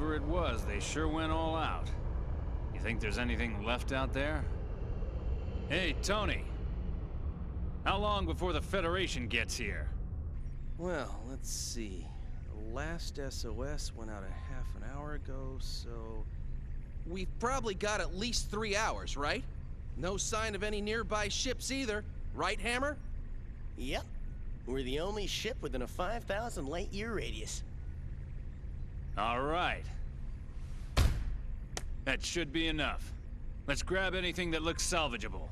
Whatever it was, they sure went all out. You think there's anything left out there? Hey, Tony. How long before the Federation gets here? Well, let's see. The last SOS went out a half an hour ago, so... We've probably got at least 3 hours, right? No sign of any nearby ships either, right, Hammer? Yep. We're the only ship within a 5,000 light-year radius. All right. That should be enough. Let's grab anything that looks salvageable.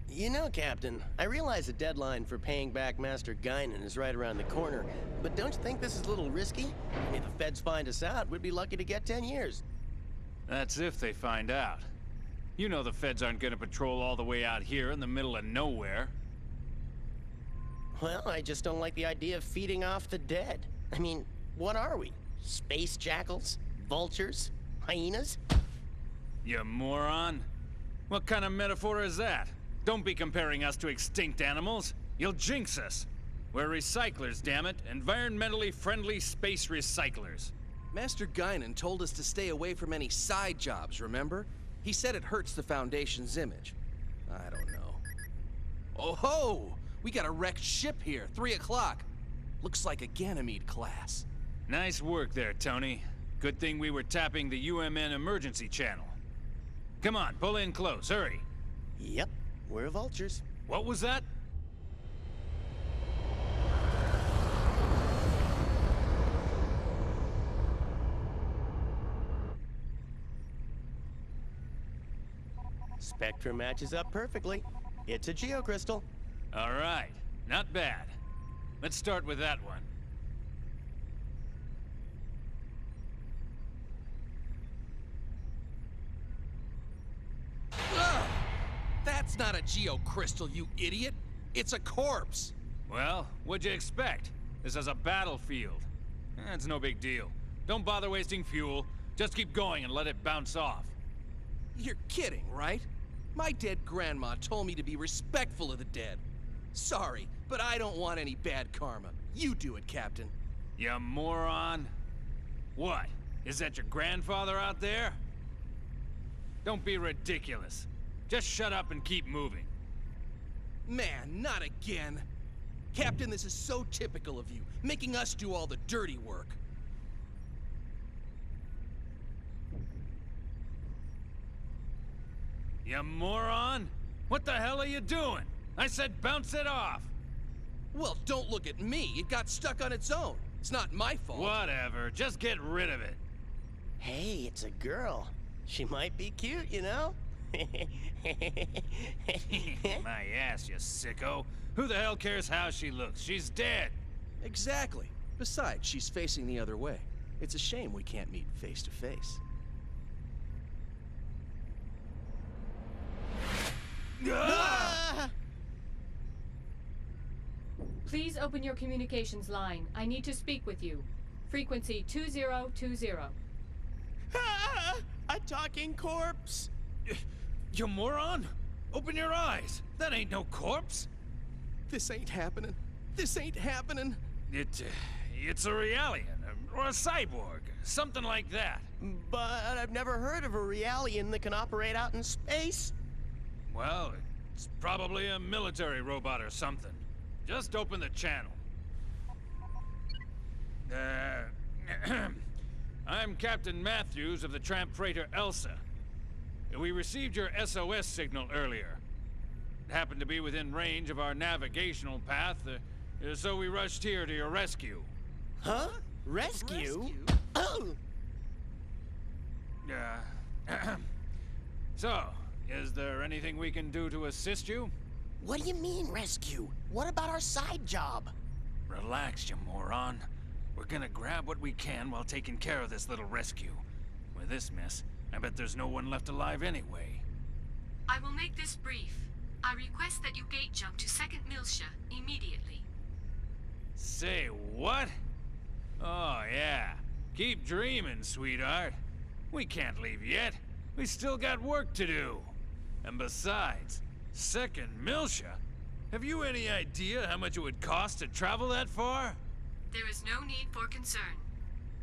You know, Captain, I realize the deadline for paying back Master Guinan is right around the corner, but don't you think this is a little risky? If the feds find us out, we'd be lucky to get 10 years. That's if they find out. You know the feds aren't gonna patrol all the way out here in the middle of nowhere. Well, I just don't like the idea of feeding off the dead. I mean, what are we? Space jackals? Vultures? Hyenas? You moron. What kind of metaphor is that? Don't be comparing us to extinct animals. You'll jinx us. We're recyclers, damn it. Environmentally friendly space recyclers. Master Guinan told us to stay away from any side jobs, remember? He said it hurts the Foundation's image. I don't know. Oh ho! We got a wrecked ship here, 3 o'clock. Looks like a Ganymede class. Nice work there, Tony. Good thing we were tapping the UMN emergency channel. Come on, pull in close, hurry. Yep, we're vultures. What was that? Spectrum matches up perfectly. It's a geocrystal. All right, not bad. Let's start with that one. Ugh! That's not a geocrystal, you idiot! It's a corpse! Well, what'd you expect? This is a battlefield. It's no big deal. Don't bother wasting fuel. Just keep going and let it bounce off. You're kidding, right? My dead grandma told me to be respectful of the dead. Sorry, but I don't want any bad karma. You do it, Captain. You moron. What? Is that your grandfather out there? Don't be ridiculous. Just shut up and keep moving. Man, not again. Captain, this is so typical of you, making us do all the dirty work. You moron! What the hell are you doing? I said bounce it off! Well, don't look at me. It got stuck on its own. It's not my fault. Whatever, just get rid of it. Hey, it's a girl. She might be cute, you know? My ass, you sicko. Who the hell cares how she looks? She's dead. Exactly. Besides, she's facing the other way. It's a shame we can't meet face to face. Ah! Please open your communications line. I need to speak with you. Frequency 2020. Ah! A talking corpse! You moron! Open your eyes! That ain't no corpse! This ain't happening. This ain't happening. It's a Realian, or a cyborg, something like that. But I've never heard of a Realian that can operate out in space. Well, it's probably a military robot or something. Just open the channel. I'm Captain Matthews of the tramp freighter Elsa. We received your SOS signal earlier. It happened to be within range of our navigational path, so we rushed here to your rescue. Huh? Rescue? Oh! So, is there anything we can do to assist you? What do you mean, rescue? What about our side job? Relax, you moron. We're gonna grab what we can while taking care of this little rescue. With this mess, I bet there's no one left alive anyway. I will make this brief. I request that you gate jump to 2nd Miltia immediately. Say what? Oh, yeah. Keep dreaming, sweetheart. We can't leave yet. We still got work to do. And besides, 2nd Miltia? Have you any idea how much it would cost to travel that far? There is no need for concern.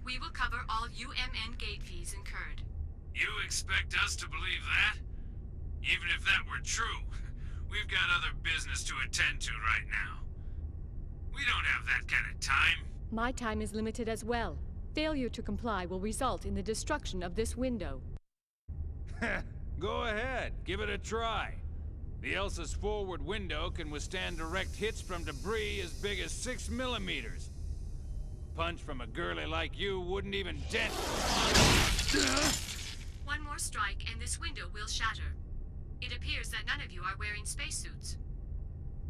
We will cover all UMN gate fees incurred. You expect us to believe that? Even if that were true, we've got other business to attend to right now. We don't have that kind of time. My time is limited as well. Failure to comply will result in the destruction of this window. Go ahead, give it a try. The Elsa's forward window can withstand direct hits from debris as big as 6 millimeters. A punch from a girlie like you wouldn't even dent. One more strike and this window will shatter. It appears that none of you are wearing spacesuits.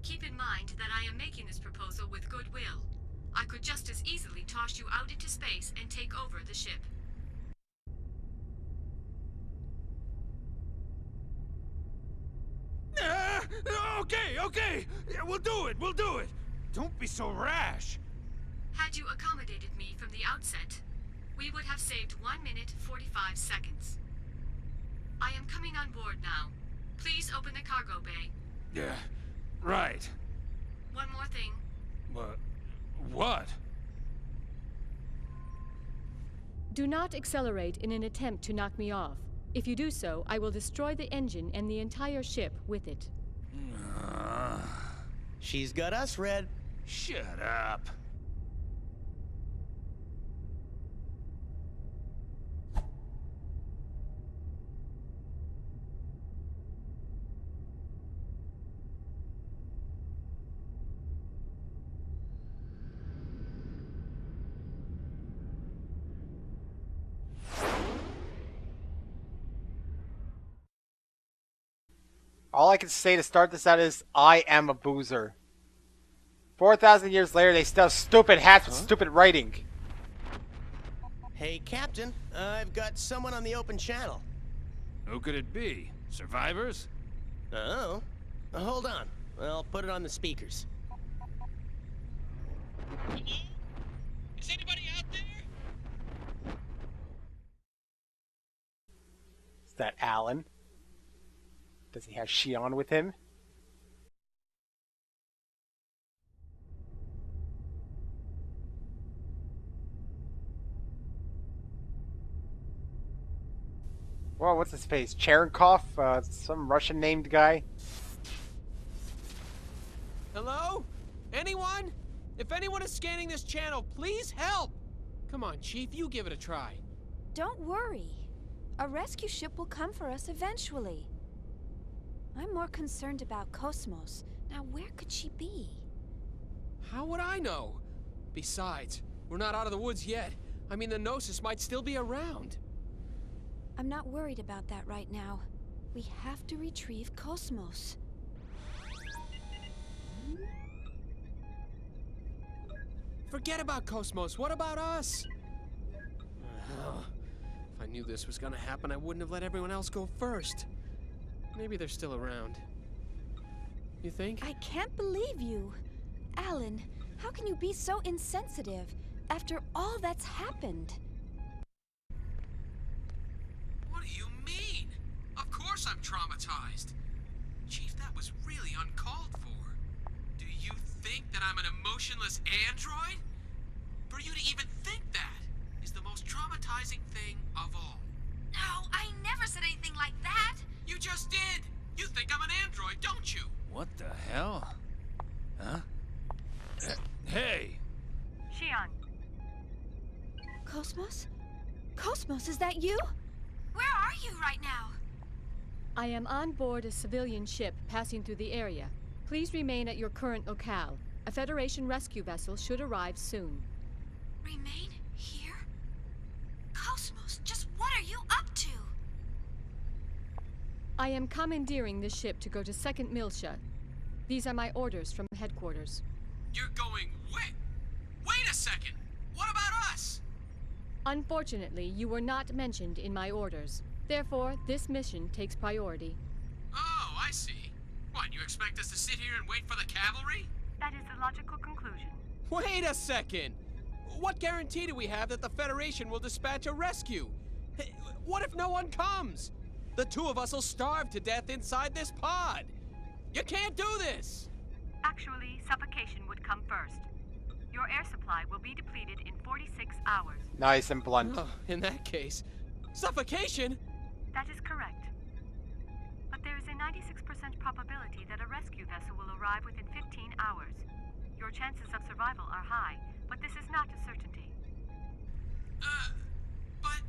Keep in mind that I am making this proposal with goodwill. I could just as easily toss you out into space and take over the ship. Okay. Yeah, we'll do it. Don't be so rash. Had you accommodated me from the outset, we would have saved 1 minute 45 seconds. I am coming on board now. Please open the cargo bay. Yeah, right. One more thing. What? Do not accelerate in an attempt to knock me off. If you do so, I will destroy the engine and the entire ship with it. She's got us, Red. Shut up. All I can say to start this out is, I am a boozer. 4,000 years later, they still have stupid hats with stupid writing. Hey, Captain. I've got someone on the open channel. Who could it be? Survivors? Oh. Hold on. I'll put it on the speakers. Hello? Is anybody out there? Is that Alan? Does he have Shion with him? Whoa, what's his face? Cherenkov? Some Russian named guy? Hello? Anyone? If anyone is scanning this channel, please help! Come on, Chief, you give it a try. Don't worry. A rescue ship will come for us eventually. I'm more concerned about KOS-MOS. Now, where could she be? How would I know? Besides, we're not out of the woods yet. I mean, the Gnosis might still be around. I'm not worried about that right now. We have to retrieve KOS-MOS. Forget about KOS-MOS. What about us? If I knew this was gonna happen, I wouldn't have let everyone else go first. Maybe they're still around. You think? I can't believe you. Alan, how can you be so insensitive after all that's happened? What do you mean? Of course I'm traumatized. Chief, that was really uncalled for. Do you think that I'm an emotionless android? For you to even think that is the most traumatizing thing of all. No, I never said anything like that. You just did! You think I'm an android, don't you? What the hell? Huh? Hey! Shion. KOS-MOS? KOS-MOS, is that you? Where are you right now? I am on board a civilian ship passing through the area. Please remain at your current locale. A Federation rescue vessel should arrive soon. Remain here? KOS-MOS, just what are you up to? I am commandeering this ship to go to 2nd Miltia. These are my orders from headquarters. You're going wait! Wait a second! What about us? Unfortunately, you were not mentioned in my orders. Therefore, this mission takes priority. Oh, I see. What, you expect us to sit here and wait for the cavalry? That is the logical conclusion. Wait a second! What guarantee do we have that the Federation will dispatch a rescue? Hey, what if no one comes? The two of us will starve to death inside this pod. You can't do this! Actually, suffocation would come first. Your air supply will be depleted in 46 hours. Nice and blunt. Oh, in that case, suffocation? That is correct. But there is a 96% probability that a rescue vessel will arrive within 15 hours. Your chances of survival are high, but this is not a certainty. But...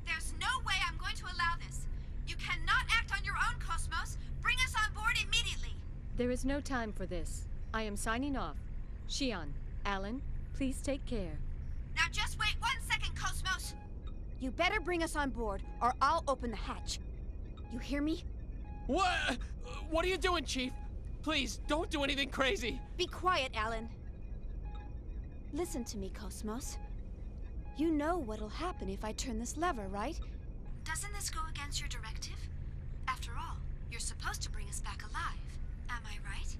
There's no way I'm going to allow this. You cannot act on your own, KOS-MOS. Bring us on board immediately. There is no time for this. I am signing off. Shion, Alan, please take care. Now just wait 1 second, KOS-MOS. You better bring us on board, or I'll open the hatch. You hear me? What? What are you doing, Chief? Please, don't do anything crazy. Be quiet, Alan. Listen to me, KOS-MOS. You know what'll happen if I turn this lever, right? Doesn't this go against your directive? After all, you're supposed to bring us back alive. Am I right?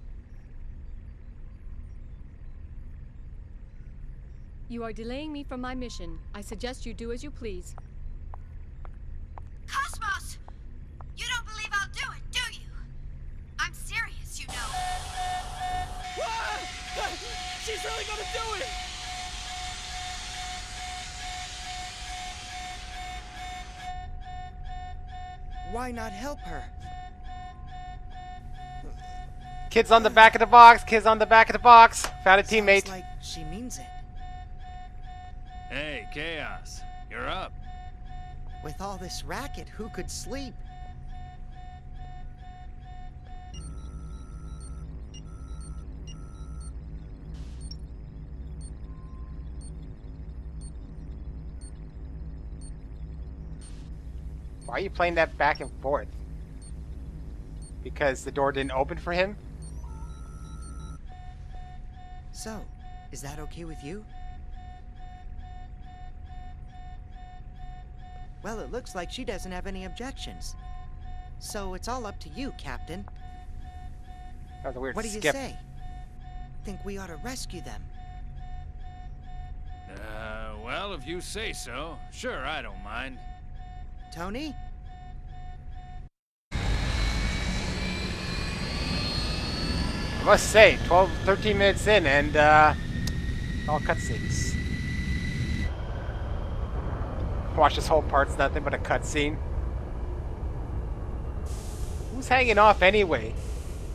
You are delaying me from my mission. I suggest you do as you please. KOS-MOS! You don't believe I'll do it, do you? I'm serious, you know. Ah! She's really gonna do it! Why not help her? Kids on the back of the box. Kids on the back of the box. Found a teammate. Sounds like she means it. Hey, Chaos. You're up. With all this racket, who could sleep? Why are you playing that back and forth? Because the door didn't open for him? So, is that okay with you? Well, it looks like she doesn't have any objections. So it's all up to you, Captain. That was a weird What do you skip. say? Think we ought to rescue them? Well, if you say so. Sure, I don't mind. Tony? I must say, 13 minutes in and all cutscenes. Watch this whole part's nothing but a cutscene. Who's hanging off anyway?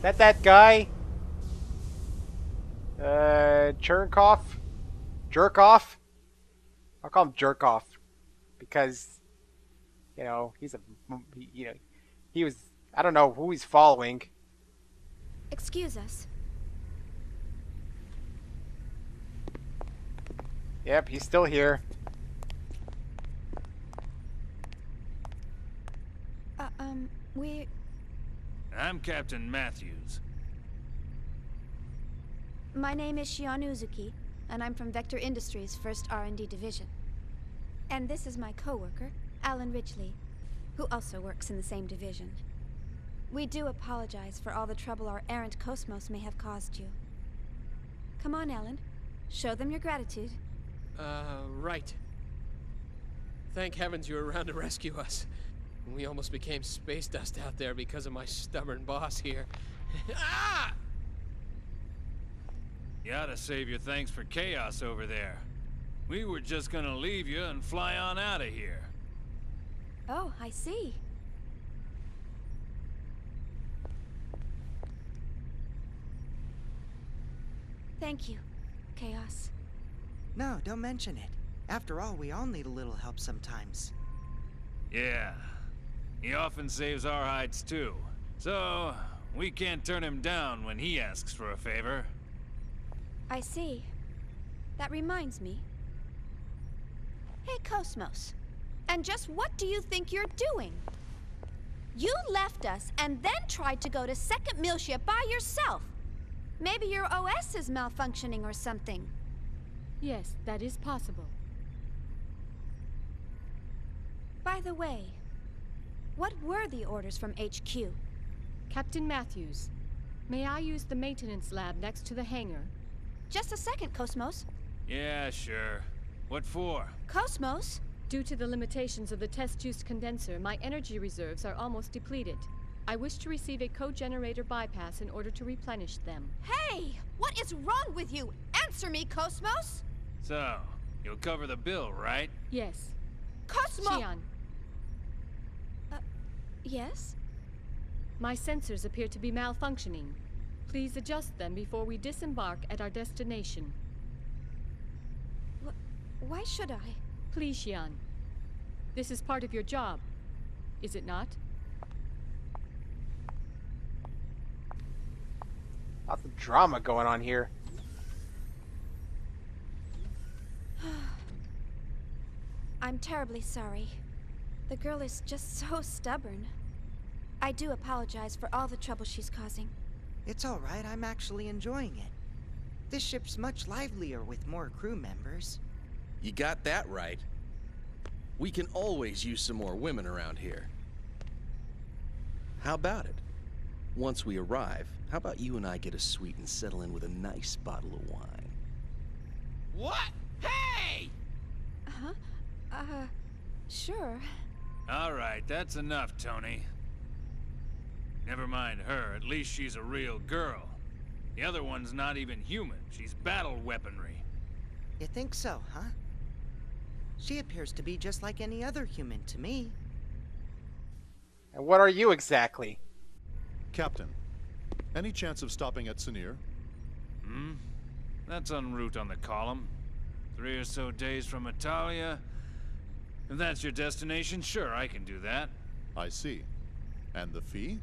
That guy? Chernkov? Jerkoff? I'll call him Jerkoff because, you know, he was, I don't know who he's following. Excuse us. Yep, he's still here. I'm Captain Matthews. My name is Shion Uzuki, and I'm from Vector Industries' 1st R&D Division. And this is my co-worker, Alan Ridgely, who also works in the same division. We do apologize for all the trouble our errant KOS-MOS may have caused you. Come on, Alan. Show them your gratitude. Right. Thank heavens you were around to rescue us. We almost became space dust out there because of my stubborn boss here. Ah! You oughta save your thanks for Chaos over there. We were just gonna leave you and fly on out of here. Oh, I see. Thank you, Chaos. No, don't mention it. After all, we all need a little help sometimes. Yeah. He often saves our hides too. So, we can't turn him down when he asks for a favor. I see. That reminds me. Hey, KOS-MOS. And just what do you think you're doing? You left us and then tried to go to Second Miltia by yourself. Maybe your OS is malfunctioning or something. Yes, that is possible. By the way, what were the orders from HQ? Captain Matthews, may I use the maintenance lab next to the hangar? Just a second, KOS-MOS. Yeah, sure. What for? KOS-MOS? Due to the limitations of the test-juice condenser, my energy reserves are almost depleted. I wish to receive a co-generator bypass in order to replenish them. Hey! What is wrong with you? Answer me, KOS-MOS! So, you'll cover the bill, right? Yes. KOS-MOS! Xian, Yes? my sensors appear to be malfunctioning. Please adjust them before we disembark at our destination. Why should I? Please, Xian. This is part of your job, is it not? Lots of drama going on here. I'm terribly sorry. The girl is just so stubborn. I do apologize for all the trouble she's causing. It's all right, I'm actually enjoying it. This ship's much livelier with more crew members. You got that right. We can always use some more women around here. How about it? Once we arrive, how about you and I get a suite and settle in with a nice bottle of wine? What? Hey! Sure. All right, that's enough, Tony. Never mind her, at least she's a real girl. The other one's not even human, she's battle weaponry. You think so, huh? She appears to be just like any other human to me. And what are you exactly? Captain, any chance of stopping at Sinir? That's en route on the column. 3 or so days from Italia. If that's your destination, sure, I can do that. I see. And the fee?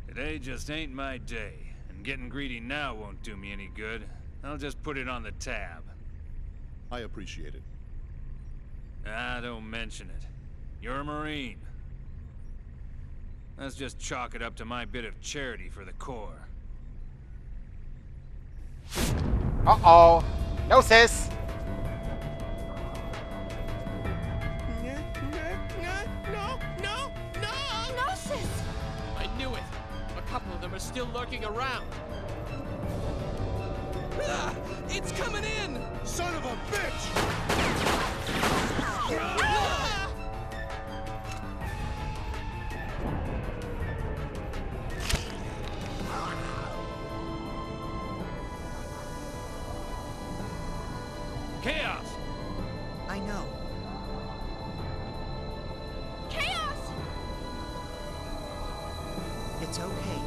Today just ain't my day, and getting greedy now won't do me any good. I'll just put it on the tab. I appreciate it. Ah, don't mention it. You're a Marine. Let's just chalk it up to my bit of charity for the Corps. Uh-oh. No, sis. No, sis! I knew it. A couple of them are still lurking around. Ah, it's coming in! Son of a bitch! Chaos! I know. Chaos! It's okay.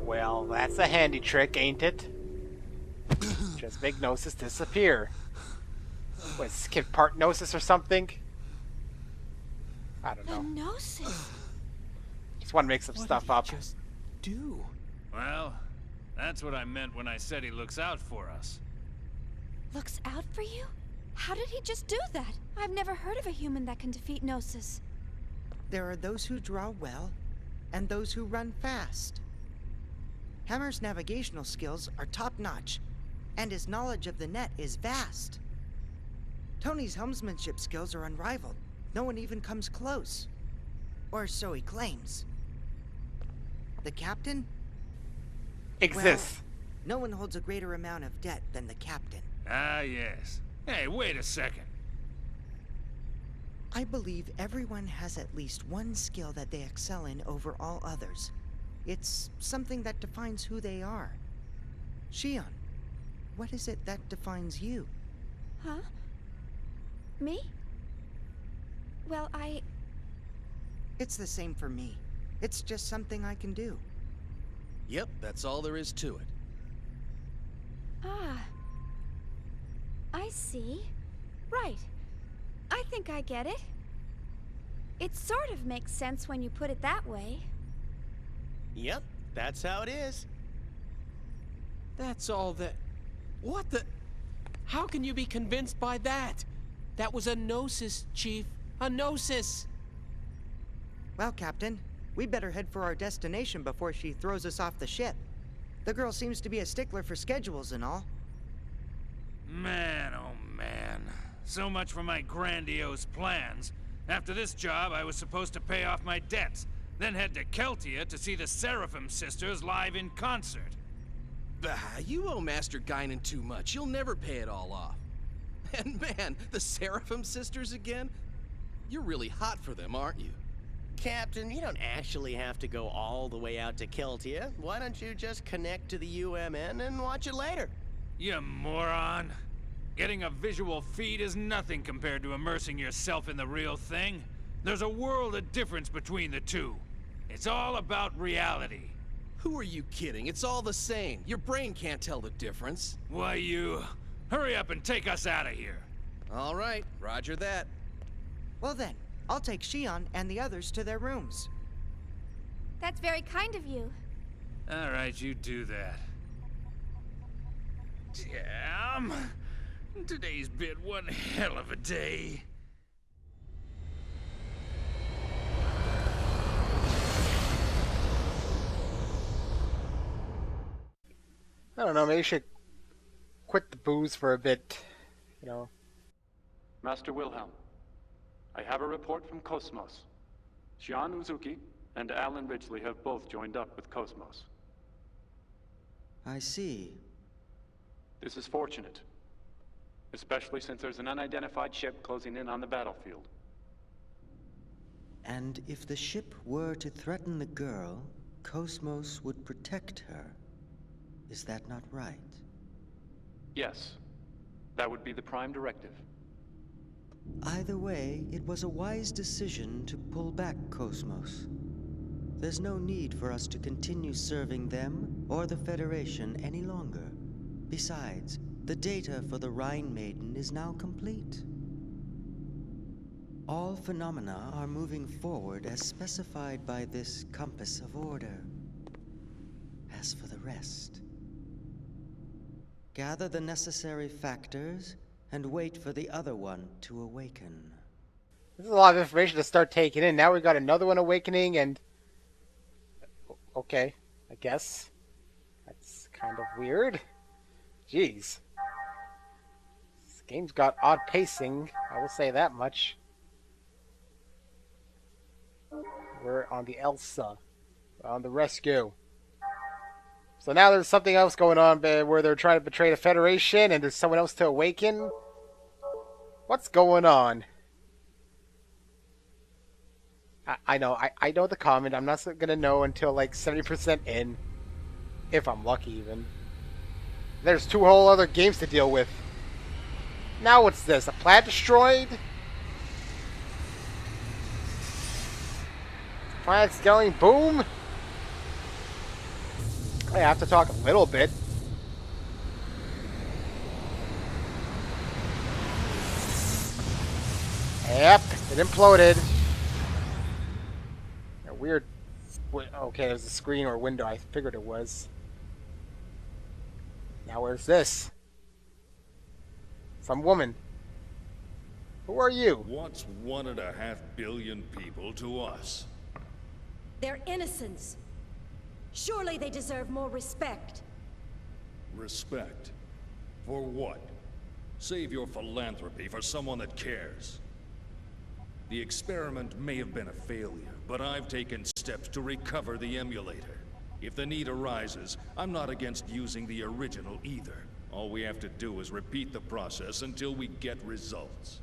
Well, that's a handy trick, ain't it? Just make Gnosis disappear. What, is this kid part Gnosis or something? I don't The know. Gnosis. Just want to make some stuff up. Just do. Well, that's what I meant when I said he looks out for us. Looks out for you? How did he just do that? I've never heard of a human that can defeat Gnosis. There are those who draw well, and those who run fast. Hammer's navigational skills are top-notch, and his knowledge of the net is vast. Tony's helmsmanship skills are unrivaled. No one even comes close. Or so he claims. The captain? Exists. No one holds a greater amount of debt than the captain. Ah, yes. Hey, wait a second. I believe everyone has at least one skill that they excel in over all others. It's something that defines who they are. Xion, what is it that defines you? Huh? Me? Well, It's the same for me. It's just something I can do. Yep, that's all there is to it. Ah. I see. Right. I think I get it. It sort of makes sense when you put it that way. Yep, that's how it is. That's all that... What the... How can you be convinced by that? That was a Gnosis, Chief. A Gnosis! Well, Captain, We'd better head for our destination before she throws us off the ship. The girl seems to be a stickler for schedules and all. Man, oh man. So much for my grandiose plans. After this job, I was supposed to pay off my debts, then head to Keltia to see the Seraphim sisters live in concert. Bah, you owe Master Guinan too much. You'll never pay it all off. And man, the Seraphim sisters again? You're really hot for them, aren't you? Captain, you don't actually have to go all the way out to Keltia. Why don't you just connect to the UMN and watch it later? You moron. Getting a visual feed is nothing compared to immersing yourself in the real thing. There's a world of difference between the two. It's all about reality. Who are you kidding? It's all the same. Your brain can't tell the difference. Why, you... Hurry up and take us out of here. All right, roger that. Well then, I'll take Shion and the others to their rooms. That's very kind of you. All right, you do that. Damn. Today's been one hell of a day. I don't know, maybe you should quit the booze for a bit, you know. Master Wilhelm, I have a report from KOS-MOS. Shion Uzuki and Alan Ridgely have both joined up with KOS-MOS. I see. This is fortunate, especially since there's an unidentified ship closing in on the battlefield. And if the ship were to threaten the girl, KOS-MOS would protect her. Is that not right? Yes, that would be the prime directive. Either way, it was a wise decision to pull back KOS-MOS. There's no need for us to continue serving them or the Federation any longer. Besides, the data for the Rhine Maiden is now complete. All phenomena are moving forward as specified by this compass of order. As for the rest, gather the necessary factors and wait for the other one to awaken. This is a lot of information to start taking in. Now we got another one awakening and... Okay, I guess. That's kind of weird. Jeez. This game's got odd pacing, I will say that much. We're on the Elsa. We're on the rescue. So now there's something else going on where they're trying to betray the Federation and there's someone else to awaken. What's going on? I know the comment. I'm not gonna know until like 70% in. If I'm lucky even. There's 2 whole other games to deal with. Now what's this? A planet destroyed? Planet's going boom? I have to talk a little bit. Yep, it imploded. A weird... Okay, there's a screen or window. I figured it was. Now where's this? Some woman. Who are you? What's 1.5 billion people to us? They're innocents. Surely they deserve more respect. Respect? For what? Save your philanthropy for someone that cares. The experiment may have been a failure, but I've taken steps to recover the emulator. If the need arises, I'm not against using the original either. All we have to do is repeat the process until we get results.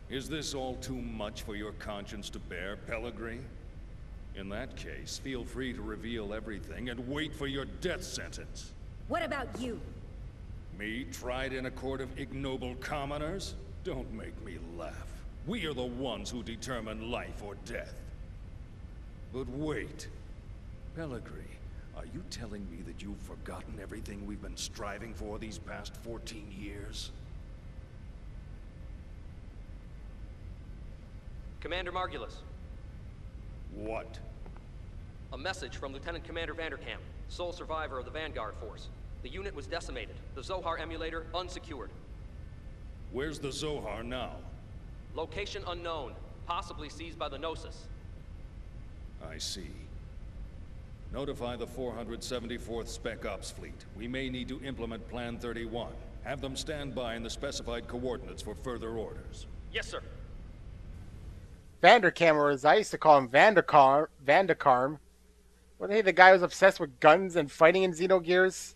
Is this all too much for your conscience to bear, Pellegrini? In that case, feel free to reveal everything and wait for your death sentence. What about you? Me, tried in a court of ignoble commoners? Don't make me laugh. We are the ones who determine life or death. But wait. Pellegrini, are you telling me that you've forgotten everything we've been striving for these past 14 years? Commander Margulis. What? A message from Lieutenant Commander Vanderkamp, sole survivor of the Vanguard Force. The unit was decimated. The Zohar emulator unsecured. Where's the Zohar now? Location unknown. possibly seized by the Gnosis. I see. Notify the 474th Spec Ops fleet. We may need to implement Plan 31. Have them stand by in the specified coordinates for further orders. Yes, sir. Vanderkam, or as I used to call him, Vanderkarm. Wasn't he the guy who was obsessed with guns and fighting in Xenogears?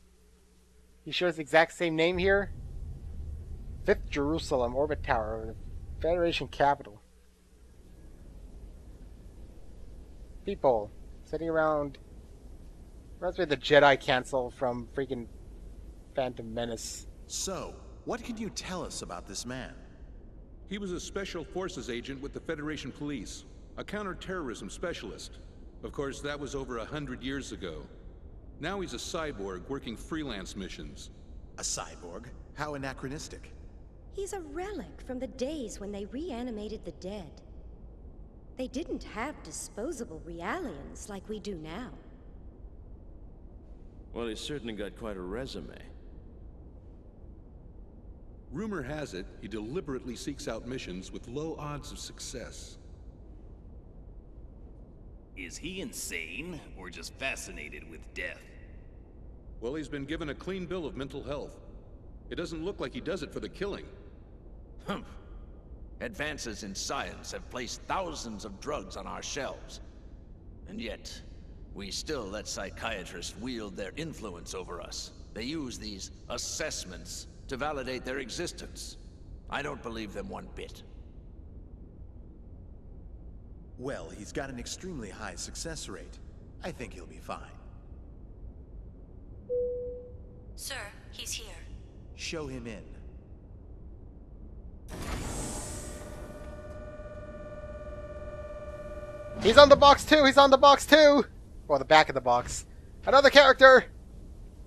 He shares the exact same name here. 5th Jerusalem Orbit Tower, the Federation capital. People sitting around. Reminds me of the Jedi Council from freaking Phantom Menace. So, what can you tell us about this man? He was a Special Forces agent with the Federation Police, a counter-terrorism specialist. Of course, that was over 100 years ago. Now he's a cyborg working freelance missions. A cyborg? How anachronistic. He's a relic from the days when they reanimated the dead. They didn't have disposable realians like we do now. Well, he's certainly got quite a resume. Rumor has it, he deliberately seeks out missions with low odds of success. Is he insane, or just fascinated with death? Well, he's been given a clean bill of mental health. It doesn't look like he does it for the killing. Humph. Advances in science have placed thousands of drugs on our shelves. And yet, we still let psychiatrists wield their influence over us. They use these assessments to validate their existence. I don't believe them one bit. Well, he's got an extremely high success rate. I think he'll be fine. Sir, he's here. Show him in. He's on the box too! He's on the box too! Or the back of the box. Another character!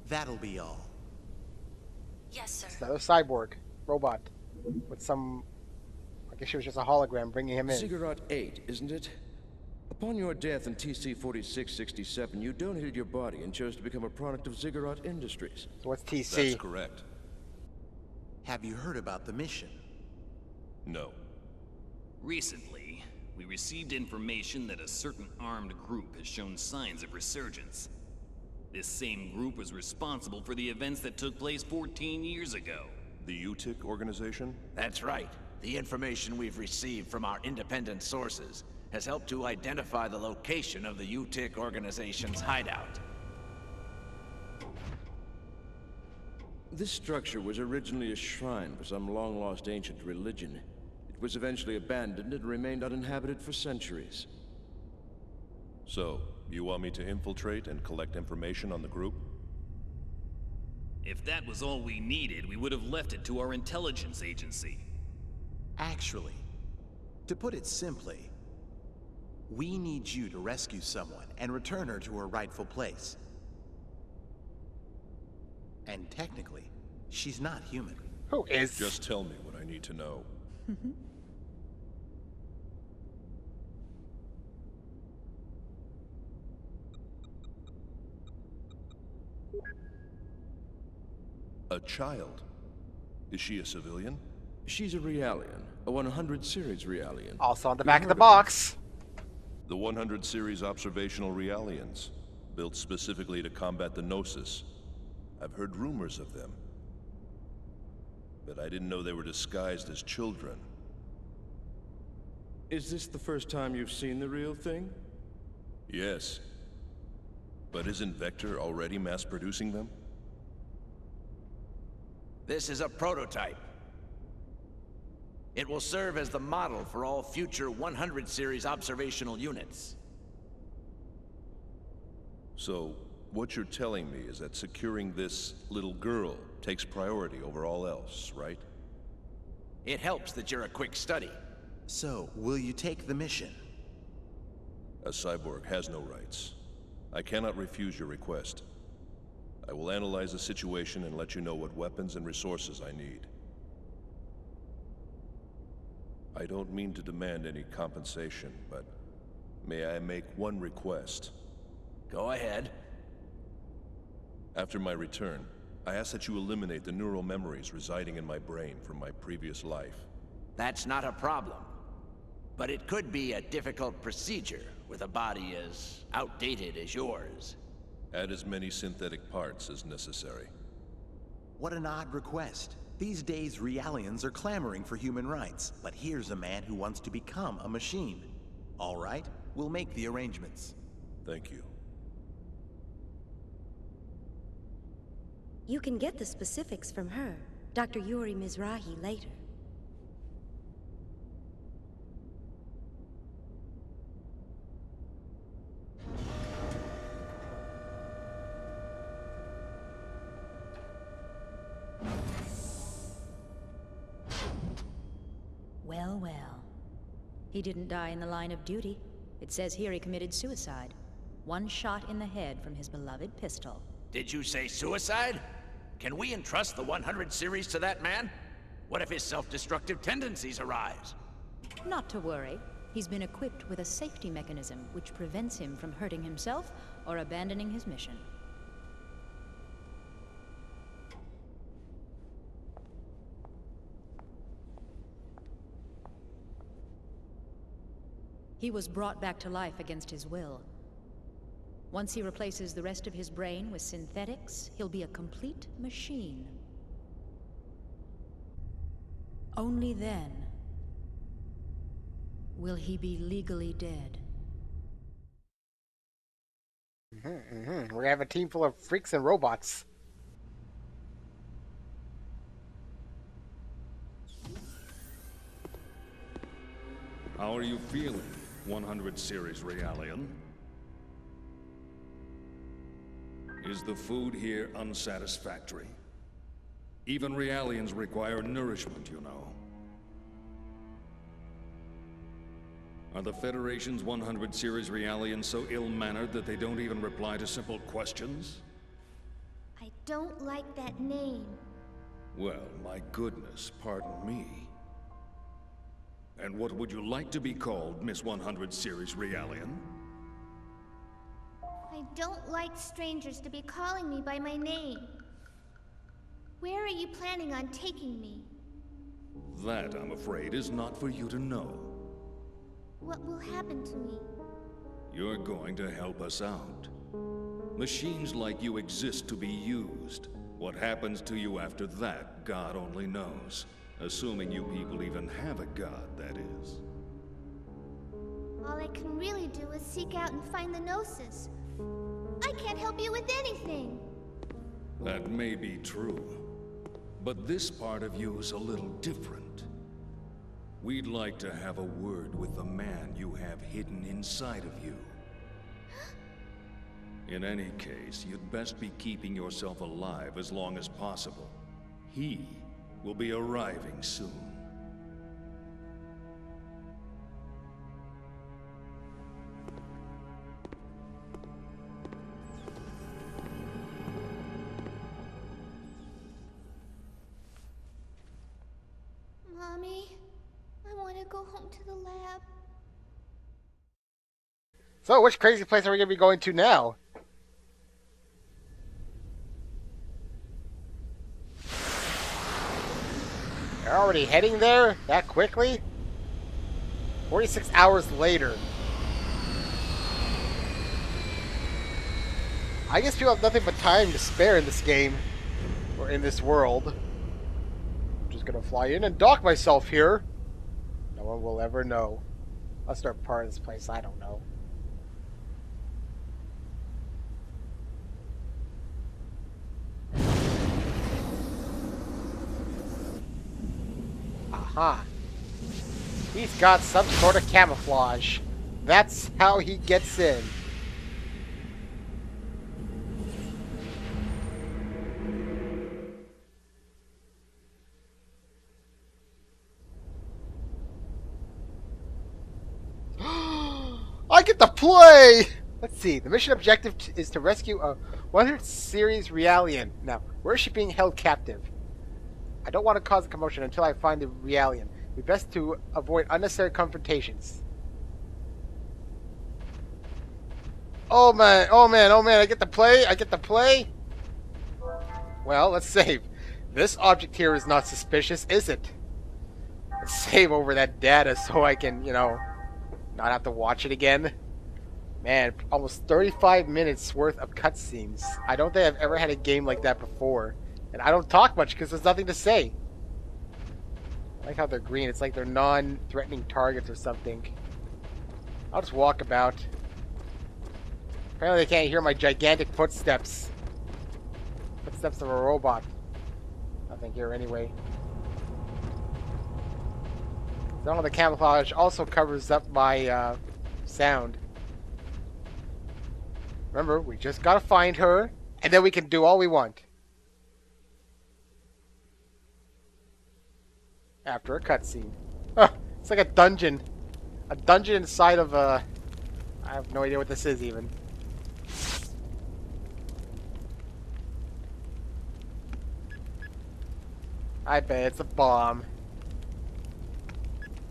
That'll be all. Yes, sir. It's another cyborg. Robot. With some... I guess she was just a hologram bringing him in. Ziggurat 8, isn't it? Upon your death in TC-4667, you donated your body and chose to become a product of Ziggurat Industries. So what's TC? That's correct. Have you heard about the mission? No. Recently, we received information that a certain armed group has shown signs of resurgence. This same group was responsible for the events that took place 14 years ago. The UTIC organization? That's right. The information we've received from our independent sources has helped to identify the location of the UTIC organization's hideout. This structure was originally a shrine for some long-lost ancient religion. It was eventually abandoned and remained uninhabited for centuries. So, you want me to infiltrate and collect information on the group? If that was all we needed, we would have left it to our intelligence agency. Actually, to put it simply, we need you to rescue someone and return her to her rightful place. And technically, she's not human. Who is? Just tell me what I need to know. A child? Is she a civilian? She's a Realian, a 100 series Realian. Also on the back of the box. The 100 series observational Realians, built specifically to combat the Gnosis. I've heard rumors of them. But I didn't know they were disguised as children. Is this the first time you've seen the real thing? Yes. But isn't Vector already mass-producing them? This is a prototype. It will serve as the model for all future 100 series observational units. So, what you're telling me is that securing this little girl takes priority over all else, right? It helps that you're a quick study. So, will you take the mission? A cyborg has no rights. I cannot refuse your request. I will analyze the situation and let you know what weapons and resources I need. I don't mean to demand any compensation, but may I make one request? Go ahead. After my return, I ask that you eliminate the neural memories residing in my brain from my previous life. That's not a problem. But it could be a difficult procedure with a body as outdated as yours. Add as many synthetic parts as necessary. What an odd request. These days, Realians are clamoring for human rights, but here's a man who wants to become a machine. All right, we'll make the arrangements. Thank you. You can get the specifics from her, Dr. Yuri Mizrahi, later. Well, well. He didn't die in the line of duty. It says here he committed suicide. One shot in the head from his beloved pistol. Did you say suicide? Can we entrust the 100 series to that man? What if his self-destructive tendencies arise? Not to worry. He's been equipped with a safety mechanism which prevents him from hurting himself or abandoning his mission. He was brought back to life against his will. Once he replaces the rest of his brain with synthetics, he'll be a complete machine. Only then will he be legally dead. We're gonna have a team full of freaks and robots. How are you feeling, 100 series Realian? Is the food here unsatisfactory? Even Realians require nourishment, you know. Are the Federation's 100 series Realians so ill-mannered that they don't even reply to simple questions? I don't like that name. Well, my goodness, pardon me. And what would you like to be called, Miss 100 series Realian? I don't like strangers to be calling me by my name. Where are you planning on taking me? That, I'm afraid, is not for you to know. What will happen to me? You're going to help us out. Machines like you exist to be used. What happens to you after that, God only knows. Assuming you people even have a god, that is. All I can really do is seek out and find the Gnosis. I can't help you with anything. That may be true. But this part of you is a little different. We'd like to have a word with the man you have hidden inside of you. In any case, you'd best be keeping yourself alive as long as possible. He will be arriving soon. Mommy, I want to go home to the lab. So, which crazy place are we going to be going to now? They're already heading there? That quickly? 46 hours later. I guess people have nothing but time to spare in this game. Or in this world. I'm just gonna fly in and dock myself here. No one will ever know. Unless they're part of this place, I don't know. Aha. He's got some sort of camouflage. That's how he gets in. I get to play! Let's see. The mission objective is to rescue a 100 series Realian. Now, where is she being held captive? I don't want to cause a commotion until I find the Realian. It'd be best to avoid unnecessary confrontations. Oh man, oh man, oh man, I get to play? I get to play? Well, let's save. This object here is not suspicious, is it? Let's save over that data so I can, you know, Not have to watch it again. Man, almost 35 minutes worth of cutscenes. I don't think I've ever had a game like that before. And I don't talk much because there's nothing to say. I like how they're green. It's like they're non-threatening targets or something. I'll just walk about. Apparently they can't hear my gigantic footsteps. Footsteps of a robot. Nothing here anyway. Some of the camouflage also covers up my sound. Remember, we just gotta find her, and then we can do all we want. After a cutscene. It's like a dungeon. A dungeon inside of a... I have no idea what this is even. I bet it's a bomb.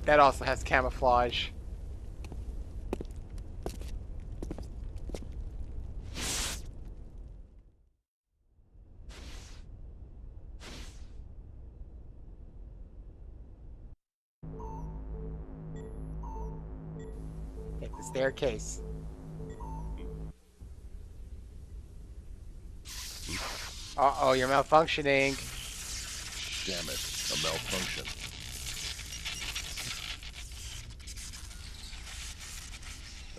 That also has camouflage. Take the staircase. Uh-oh, you're malfunctioning. Damn it, a malfunction.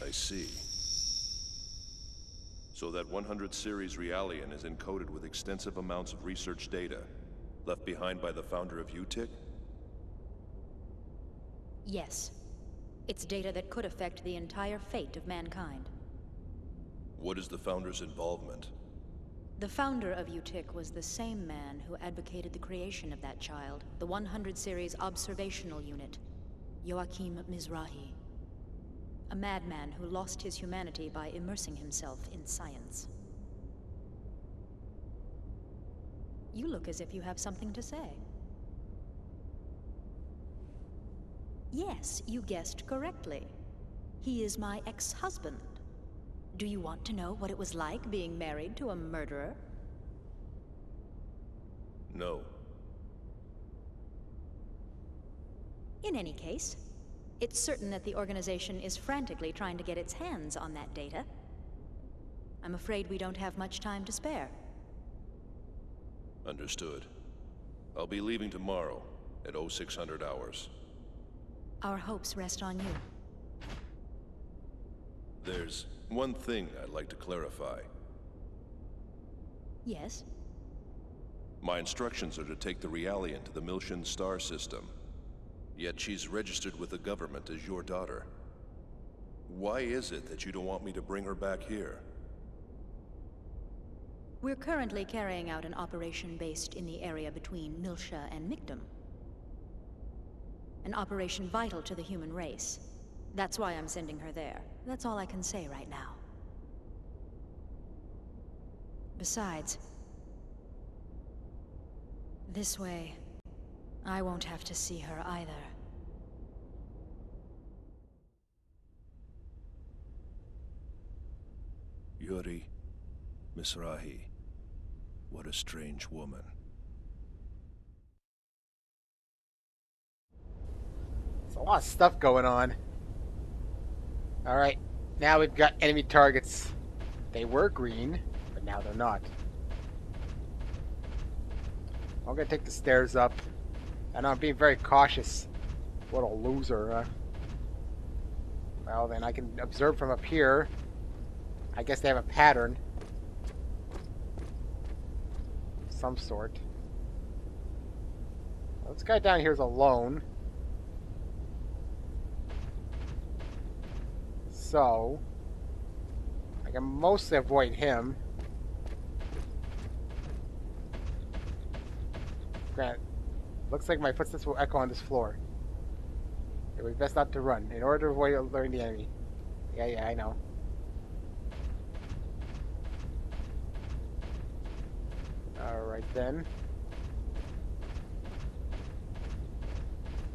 I see. So that 100 series Realian is encoded with extensive amounts of research data, left behind by the founder of UTIC? Yes. It's data that could affect the entire fate of mankind. What is the founder's involvement? The founder of UTIC was the same man who advocated the creation of that child, the 100 series observational unit, Joachim Mizrahi. A madman who lost his humanity by immersing himself in science. You look as if you have something to say. Yes, you guessed correctly. He is my ex-husband. Do you want to know what it was like being married to a murderer? No. In any case, it's certain that the organization is frantically trying to get its hands on that data. I'm afraid we don't have much time to spare. Understood. I'll be leaving tomorrow at 0600 hours. Our hopes rest on you. There's one thing I'd like to clarify. Yes? My instructions are to take the Realian to the Miltian star system. Yet she's registered with the government as your daughter. Why is it that you don't want me to bring her back here? We're currently carrying out an operation based in the area between Miltia and Mictum. An operation vital to the human race. That's why I'm sending her there. That's all I can say right now. Besides, this way, I won't have to see her either. Yuri Mizrahi. What a strange woman. There's a lot of stuff going on. Alright, now we've got enemy targets. They were green, but now they're not. I'm gonna take the stairs up. And I'm being very cautious. What a loser, huh? Well, then I can observe from up here. I guess they have a pattern. Of some sort. Well, this guy down here is alone. So, I can mostly avoid him. Grant. Looks like my footsteps will echo on this floor. It would be best not to run, in order to avoid alerting the enemy. Yeah, I know. Alright then.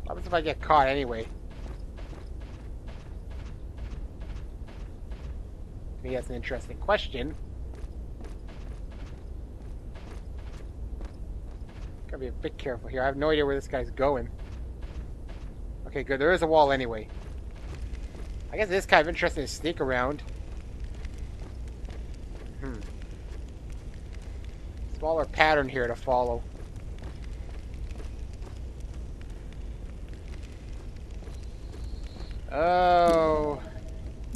What happens if I get caught anyway? I think that's an interesting question. Gotta be a bit careful here. I have no idea where this guy's going. Okay, good. There is a wall anyway. I guess it is kind of interesting to sneak around. Smaller pattern here to follow. Oh.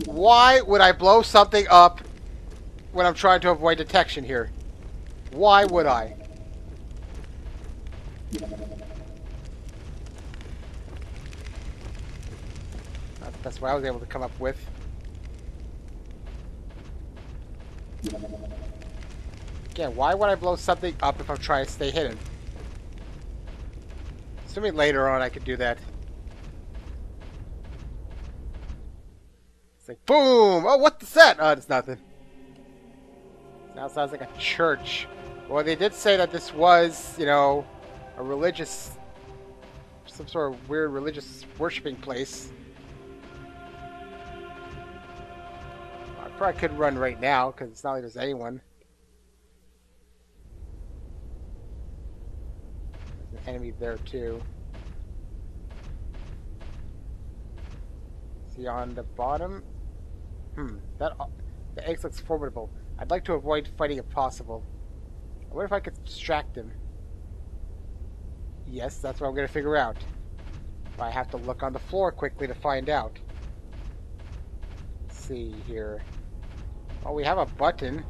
Why would I blow something up when I'm trying to avoid detection here? Why would I? That's what I was able to come up with. Again, why would I blow something up if I'm trying to stay hidden? Assuming later on I could do that. It's like, boom! Oh, what's that? Oh, it's nothing. Now it sounds like a church. Well, they did say that this was, you know, a religious, some sort of weird religious worshiping place. I probably could run right now, because it's not like there's anyone. There's an enemy there, too. See on the bottom? The eggs looks formidable. I'd like to avoid fighting if possible. I wonder if I could distract him. Yes, that's what I'm going to figure out. But I have to look on the floor quickly to find out. Let's see here. Oh, we have a button.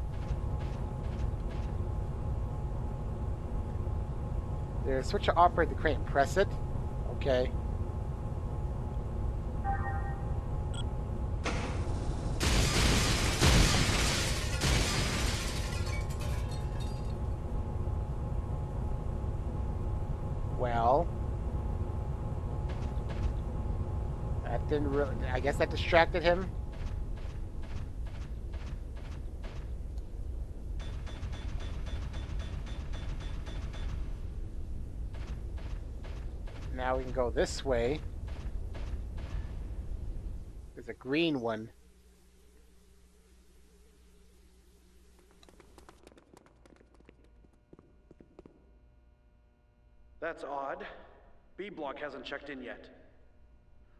There's a switch to operate the crane. Press it. Okay. Well, that didn't really. I guess that distracted him. Now we can go this way. There's a green one. That's odd. B block hasn't checked in yet.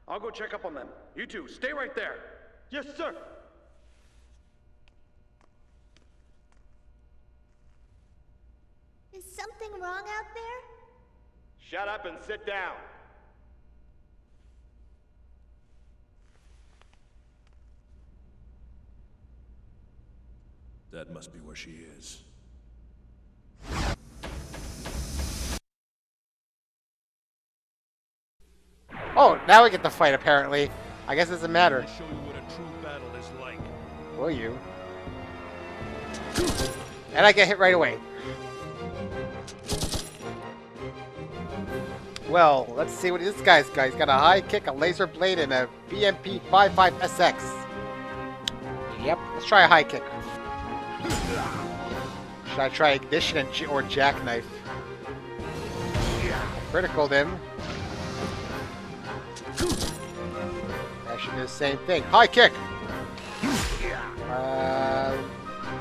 I'll go check up on them. You two, stay right there. Yes, sir. Is something wrong out there? Shut up and sit down. That must be where she is. Oh, now we get the fight, apparently. I guess it doesn't matter. I'll show you what a true battle is like. Will you? And I get hit right away. Well, let's see what this guy's got. He's got a high kick, a laser blade, and a BMP-55SX. Yep, let's try a high kick. Should I try ignition and or jackknife? Criticaled him. I should do the same thing. High kick!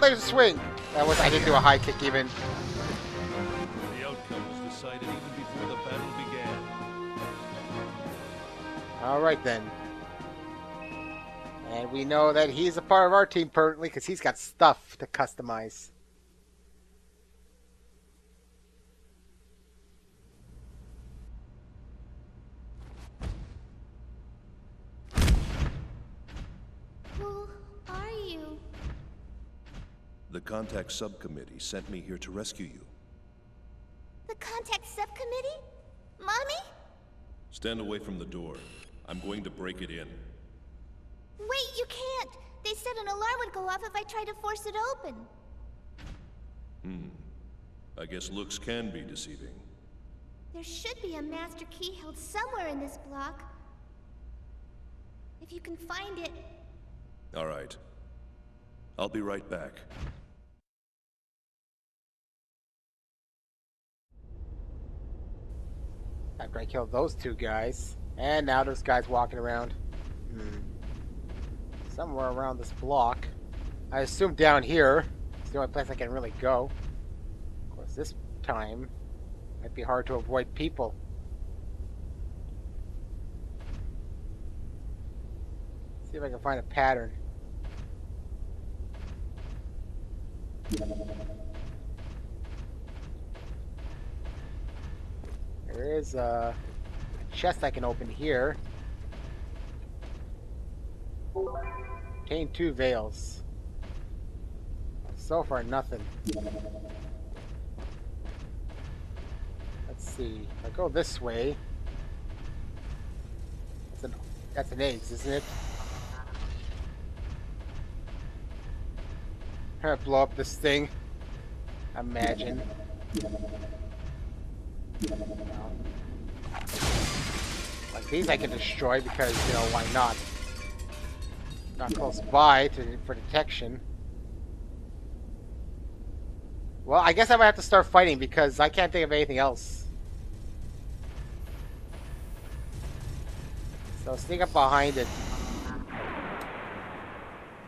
Laser swing! I didn't do a high kick even. The outcome was decided even before the battle began. Alright then. And we know that he's a part of our team permanently because he's got stuff to customize. Who are you? The Contact Subcommittee sent me here to rescue you. The Contact Subcommittee? Mommy? Stand away from the door. I'm going to break it in. Wait, you can't! They said an alarm would go off if I tried to force it open. I guess looks can be deceiving. There should be a master key held somewhere in this block. If you can find it. All right. I'll be right back. After I killed those two guys. And now there's guys walking around. Somewhere around this block. I assume down here. It's the only place I can really go. Of course, this time might be hard to avoid people. See if I can find a pattern. There is a chest I can open here. Obtain 2 veils. So far, nothing. Let's see. If I go this way, that's an eggs, isn't it? I'm gonna blow up this thing. Imagine. Like these I can destroy because, you know, why not? Not close by for detection. Well, I guess I might have to start fighting because I can't think of anything else. So sneak up behind it.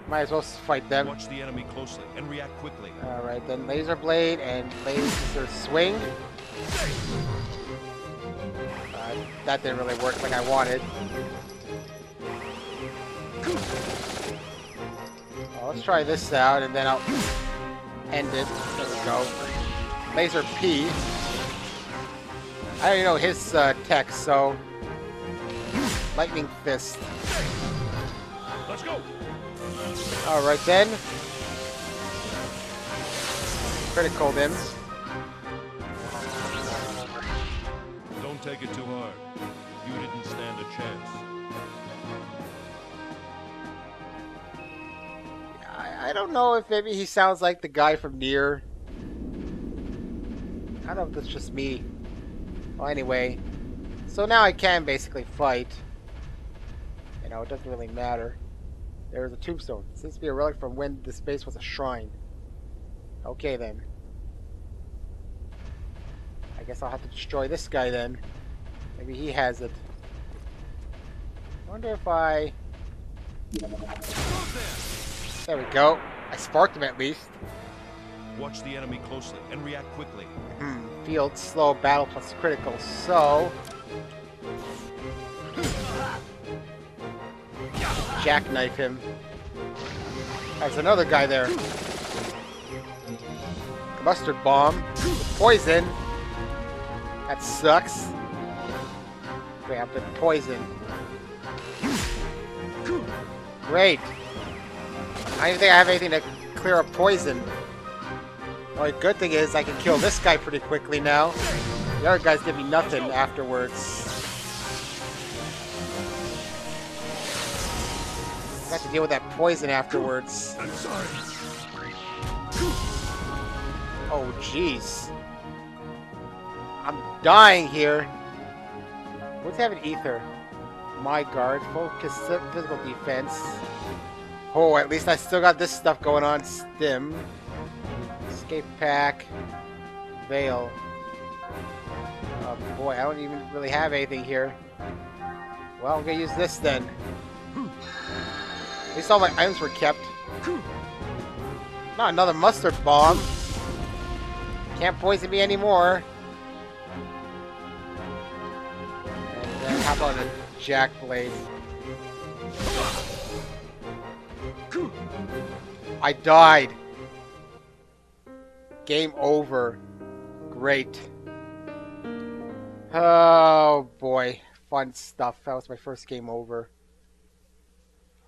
Might as well fight them. Watch the enemy closely and react quickly. Alright, then laser blade and laser swing. That didn't really work like I wanted. Well, let's try this out and then I'll end it. There we go. Laser P. I don't even know his text, so lightning fist. Let's go. Alright then. Critical them. Don't take it too hard. You didn't stand a chance. I don't know if maybe he sounds like the guy from Nier. I don't know if that's just me. Well, anyway. So now I can basically fight. You know, it doesn't really matter. There's a tombstone. It seems to be a relic from when this base was a shrine. Okay then. I guess I'll have to destroy this guy then. Maybe he has it. I wonder if I... There we go. I sparked him at least. Watch the enemy closely and react quickly. Field slow battle plus critical. So jackknife him. There's another guy there. Mustard bomb. Poison. That sucks. Wait, I've been poisoned. Great. I don't even think I have anything to clear up poison. The only good thing is I can kill this guy pretty quickly now. The other guys give me nothing afterwards. I have to deal with that poison afterwards. I'm sorry. Oh, jeez. I'm dying here. What's having ether? My guard, focus physical defense. Oh, at least I still got this stuff going on. Stim. Escape pack. Veil. Oh boy, I don't even really have anything here. Well, I'm gonna use this then. At least all my items were kept. Not another mustard bomb. Can't poison me anymore. And then how about a jack blade? I died. Game over. Great. Oh boy. Fun stuff. That was my first game over.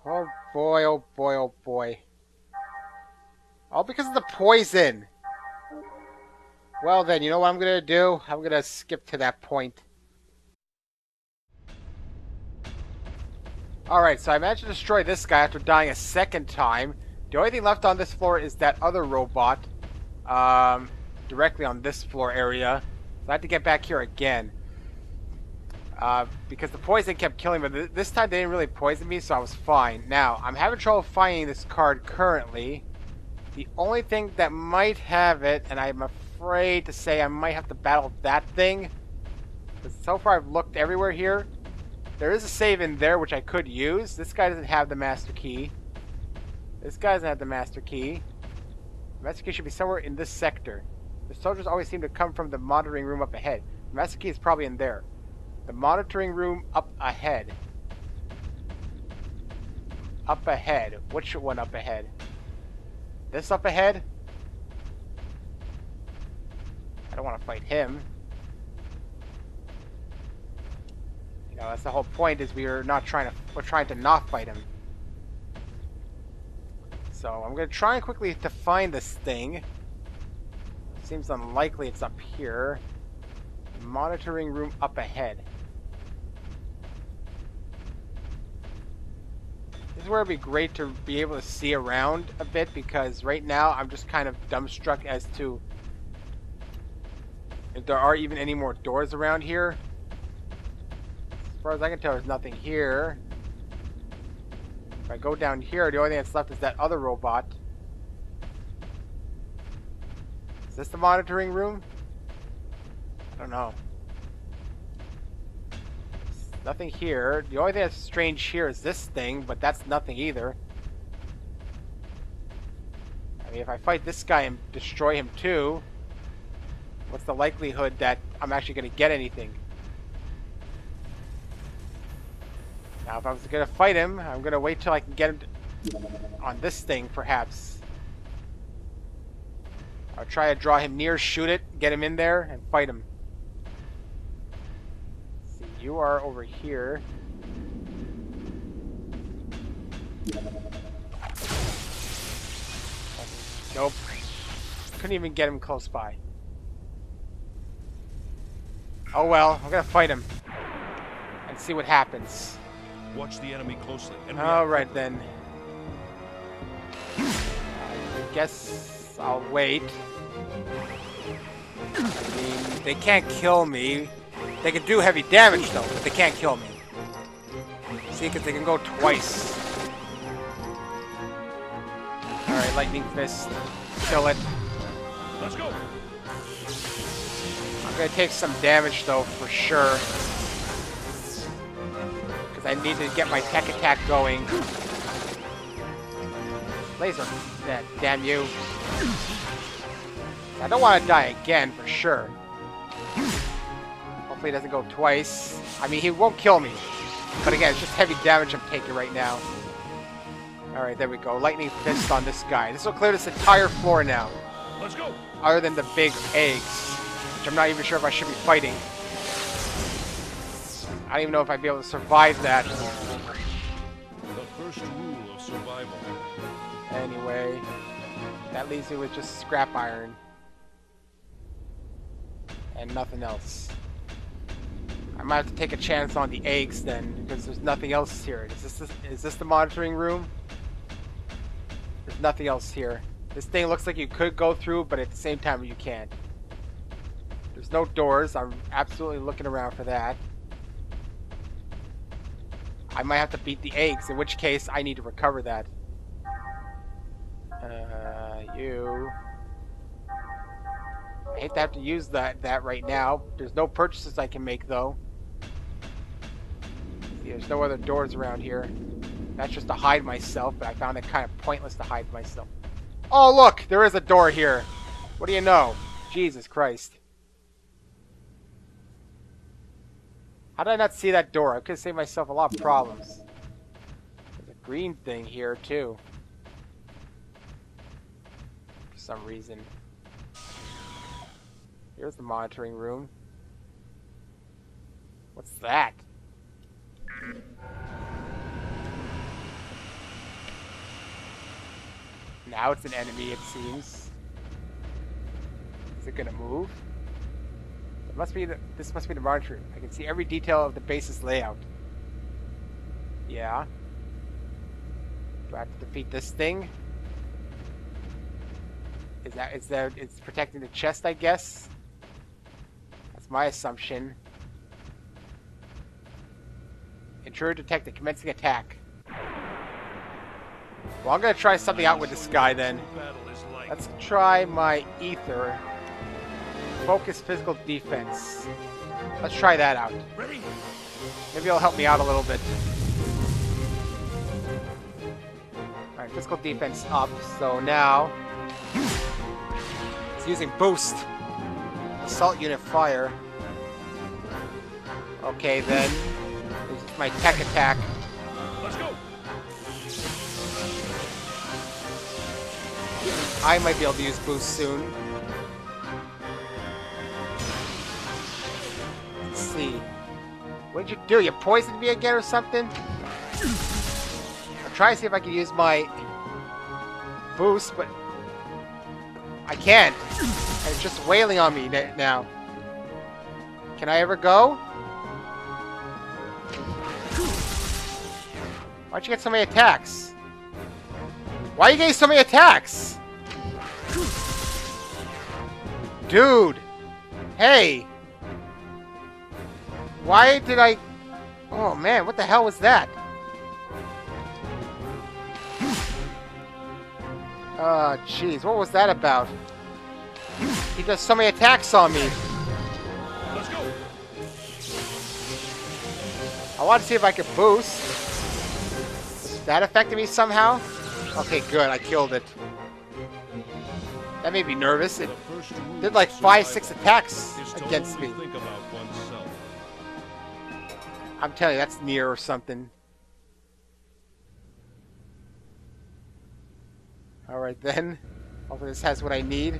Oh boy, oh boy, oh boy. All because of the poison. Well then, you know what I'm gonna do? I'm gonna skip to that point. Alright, so I managed to destroy this guy after dying a second time. The only thing left on this floor is that other robot. Directly on this floor area. So I had to get back here again. Because the poison kept killing me. But this time they didn't really poison me, so I was fine. Now, I'm having trouble finding this card currently. The only thing that might have it, and I'm afraid to say I might have to battle that thing. Because so far I've looked everywhere here. There is a save in there which I could use. This guy doesn't have the master key. This guy doesn't have the master key. The master key should be somewhere in this sector. The soldiers always seem to come from the monitoring room up ahead. The master key is probably in there. The monitoring room up ahead. up ahead. Which one up ahead? This up ahead? I don't want to fight him. You know, that's the whole point, is we're trying to not fight him. So I'm gonna try and quickly to find this thing. Seems unlikely it's up here. Monitoring room up ahead. This is where it'd be great to be able to see around a bit, because right now I'm just kind of dumbstruck as to if there are even any more doors around here. As far as I can tell, there's nothing here. If I go down here, the only thing that's left is that other robot. Is this the monitoring room? I don't know. There's nothing here. The only thing that's strange here is this thing, but that's nothing either. I mean, if I fight this guy and destroy him too, what's the likelihood that I'm actually going to get anything? Now, if I was going to fight him, I'm going to wait till I can get him on this thing, perhaps. I'll try to draw him near, shoot it, get him in there, and fight him. Let's see, you are over here. Nope. Couldn't even get him close by. Oh well, I'm going to fight him and see what happens. Watch the enemy closely. Alright then. I guess I'll wait. I mean, they can't kill me. They can do heavy damage though, but they can't kill me. See, because they can go twice. Alright, Lightning Fist. Kill it. Let's go. I'm gonna take some damage though, for sure. I need to get my tech attack going. Laser. Yeah, damn you. I don't want to die again, for sure. Hopefully it doesn't go twice. I mean, he won't kill me. But again, it's just heavy damage I'm taking right now. Alright, there we go. Lightning Fist on this guy. This will clear this entire floor now. Let's go. Other than the big eggs, which I'm not even sure if I should be fighting. I don't even know if I'd be able to survive that. The first rule of survival. Anyway, that leaves me with just scrap iron. And nothing else. I might have to take a chance on the eggs then, because there's nothing else here. Is this the monitoring room? There's nothing else here. This thing looks like you could go through, but at the same time you can't. There's no doors. I'm absolutely looking around for that. I might have to beat the eggs, in which case I need to recover that. You. I hate to have to use that right now. There's no purchases I can make though. See, there's no other doors around here. That's just to hide myself, but I found it kind of pointless to hide myself. Oh look, there is a door here. What do you know? Jesus Christ. How did I not see that door? I could have saved myself a lot of problems. There's a green thing here, too. For some reason. Here's the monitoring room. What's that? Now it's an enemy, it seems. Is it gonna move? This must be the monitoring room. I can see every detail of the base's layout. Yeah. Do I have to defeat this thing? It's protecting the chest, I guess? That's my assumption. Intruder detected. Commencing attack. Well, I'm gonna try something out with this guy then. Let's try my ether. Focus physical defense. Let's try that out. Maybe it'll help me out a little bit. Alright, physical defense up. So now it's using boost. Assault unit fire. Okay then. This is my tech attack. Let's go. I might be able to use boost soon. Let's see. What did you do? You poisoned me again or something? I'll try to see if I can use my boost, but I can't. And it's just wailing on me now. Can I ever go? Why'd you get so many attacks? Why are you getting so many attacks? Dude! Hey! Why did I... Oh man, what the hell was that? Oh jeez, what was that about? He does so many attacks on me. Let's go. I want to see if I could boost. Is that affected me somehow? Okay, good, I killed it. That made me nervous. It did like 5-6 attacks against me. I'm telling you, that's near or something. Alright then. Hopefully this has what I need.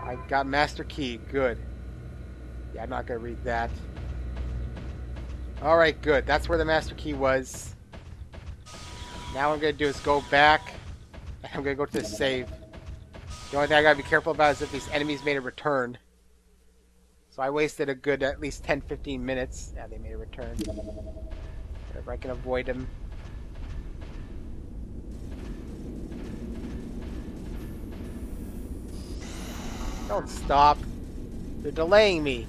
I got Master Key. Good. Yeah, I'm not going to read that. Alright, good. That's where the Master Key was. Now what I'm going to do is go back. And I'm going to go to the save. The only thing I got to be careful about is if these enemies made a return. So I wasted a good at least 10-15 minutes. Yeah, they made a return. Whatever, I can avoid them. Don't stop. You're delaying me.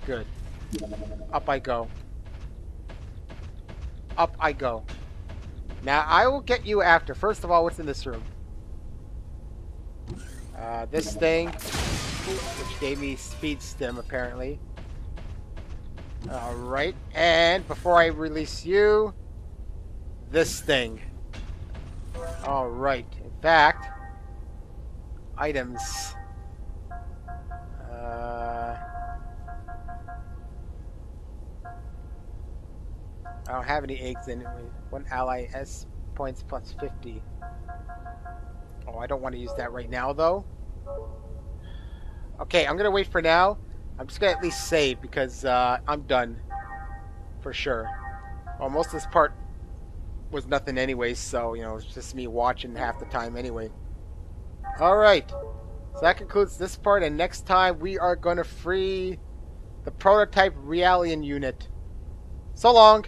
Good. Up I go. Up I go. Now, I will get you after. First of all, what's in this room? This thing, which gave me speed stim, apparently. Alright, and before I release you, this thing. Alright, in fact, items. I don't have any eggs in it. One ally S points plus 50. Oh, I don't want to use that right now, though. Okay, I'm going to wait for now. I'm just going to at least save because I'm done. For sure. Well, most of this part was nothing anyway, so, you know, it's just me watching half the time anyway. Alright. So that concludes this part, and next time we are going to free the prototype Realian unit. So long!